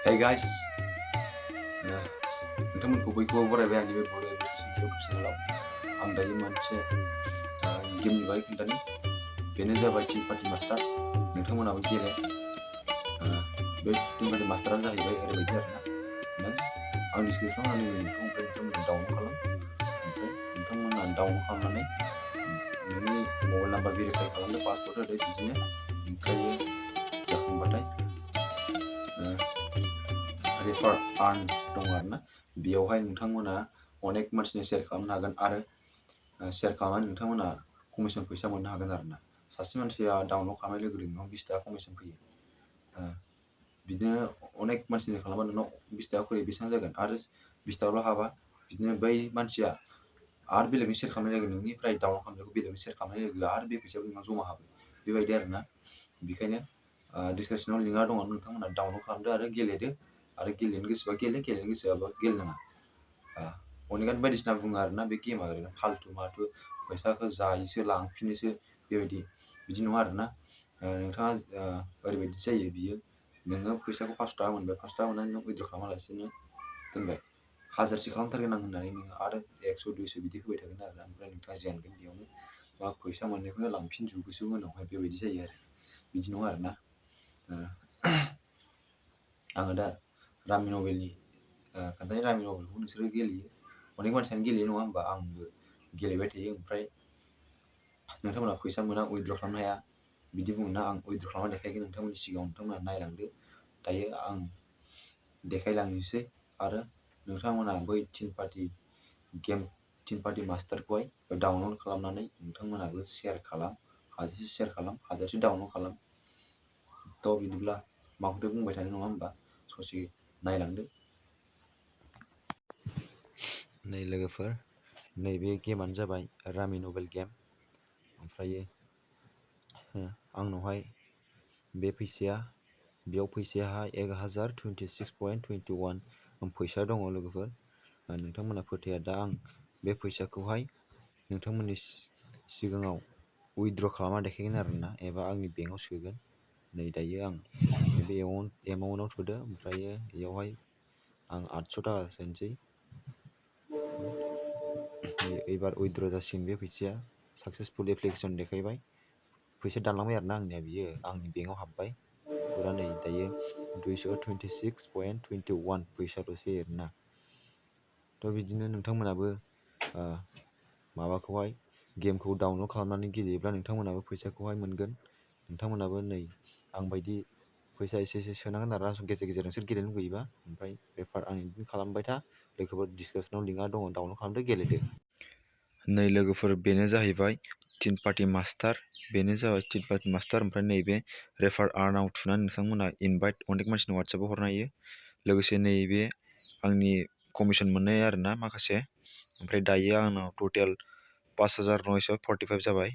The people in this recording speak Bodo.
Hey guys, नोंथांमोनखौ बयखौबो बरायबाय आंनि बे BODO YouTube चेनेलाव। आं दायो मोनसे गेमनि बागै खोन्थानि। बेनो जाबाय टिम पार्टी मास्टार। नोंथांमोनाबो गेले। बे टिम पार्टी मास्टारानो जाहैबाय ओरैबायदि आरोना। नों आं डिसक्रिप्शनाव होनानै लिंकखौ ओमफ्राय नोंथांमोना डाउनलड खालाम। ओमफ्राय नोंथांमोना डाउनलड खालामनानै नोंनि मबाइल नाम्बार भेरिफाइ खालामदो, पासवर्ड होदो बिदिनो। ओमफ्राय जाखांबाथाय रेफार आर्न दं आरोना, बेयावहाय नोंथांमोना अनेक मानसिनि शेयार खालामनो हागोन आरो शेयार खालामनानै नोंथांमोना कमिसन फैसा मोननो हागोन आरोना। सासे मानसिया डाउनलड खालामनाय लोगो लोगो नोंनाव 20 टाका कमिसन फैयो। बिदिनो अनेक मानसिनि खालामबा नोंनाव 20 टाका फैयो, बेसेबां जागोन? आरो 20 टाकाल' हाबा बिदिनो बै मानसिया आरो बेलेगनि शेयार खालामनाय लोगो नोंनिफ्राय डाउनलड खालामनायखौ बेलेगनि शेयार खालामनाय लोगो आरो बे फैसायाबो नोंनाव जमा हाबो, बेबायदि आरोना। बेखायनो डिसक्रिप्शनाव लिंकआ दङ, नोंथांमोना डाउनलड खालामदो आरो गेलेदो। आरो गेलेनो गोसोबा गेले, गेलेनो गोसोआबा गेलेनाङा। अनेकानो बायदिसिना बुङो आरोना, बे गेमा ओरैनो फाल्थु माथु, फैसाखौ जायोसो लांफिनोसो, बिदि नङा आरोना। नोंथाङा ओरैबायदि जायो बियो, नोङो फैसाखौ 5 टाका मोनबाय, 5 टाका मोननानै नों उइद्र' खालामालासिनो दोनबाय, 1000सो खालामथारगोन आं होननानै नोङो आरो 100 200 बिदि होबाय थागोन आरोना। ओमफ्राय नोंथाङा जेनगोन बेयावनो, फैसा मोननायखौनो लांफिनजोबोसो उनावहाय, बेबायदि जायो आरो। बिदि नङा आरोना। आङो दा रामि नभेलनि खोन्थानि। रामि नभेलखौ नोंसोरो गेलेयो, अनेक मानसियानो गेलेयो नङा होमबा? आंबो गेलेबाय थायो। ओमफ्राय नोंथांमोना फैसा मोना, उइद्र' खालामनो हाया बिदि बुङोना। आं उइद्र' खालामना देखायगोन नोंथांमोननि सिगाङाव, नोंथांमोना नायलांदो। दायो आं देखायलांनोसै आरो नोंथांमोना बै टिम पार्टी मास्टारखौहाय डाउनलड खालामनानै नोंथांमोनाबो शेयार खालाम, हाजासे शेयार खालाम, हाजासे डाउनलड खालाम। थ' बिदिब्ला माखौथो बुंबाय थानो, नङा होमबा? ससे नायलांदो। नै लोगोफोर, नैबे गेमानो जाबाय रामि नभेल गेम। ओमफ्रायो आंनावहाय बे फैसाया, बेयाव फैसायाहाय 1026.21 फैसा दङ लोगोफोर। नोंथांमोना फोथाया, दा आं बे फैसाखौहाय नोंथांमोननि सिगाङाव उइद्र' खालामना देखायगोन आरोना, एबा आंनि बेंकआव सोगोन। नै दायो आं नैबे एमाउन्टआव थुदो, ओमफ्रायो बेयावहाय आं 800 टाका सोनोसै। एबार उइद्र' जासिगोन बे फैसाया। साक्सेसफुल एप्लिकेसन देखायबाय, फैसा दानलांबाय आरोना आंनिया, बियो आंनि बेंकआव हाबबाय। फुरा नै दायो 226.21 फैसाल'सै आरोना। थ' बिदिनो नोंथांमोनाबो माबाखौहाय गेमखौ डाउनलड खालामनानै गेलेयोब्ला नोंथांमोनाबो फैसाखौहाय मोनगोन। नोंथांमोनाबो नै आंबायदि फैसा एसे एसे सोनांगोन आरोना गेजेर गेजेर, नोंसोर गेलेनो लुगैयोबा। ओमफ्राय रेफार आं बिदिनो खालामबाय था लोगोफोर। डिसक्रिप्शनाव लिंकआ दङ, डाउनलड खालामदो, गेलेदो। नै लोगोफोर, बेनो जाहैबाय टिम पार्टी मास्टार। ओमफ्राय नैबे रेफार आर्नाव थुनानै नोंथांमोना इनभाइट अनेक मानसिनो वाट्सएपआव हरनो हायो। लोगोसे नैबे आंनि कमिसन मोननाय आरोना माखासे। ओमफ्राय दायो आंनाव टटेल 5945 जाबाय।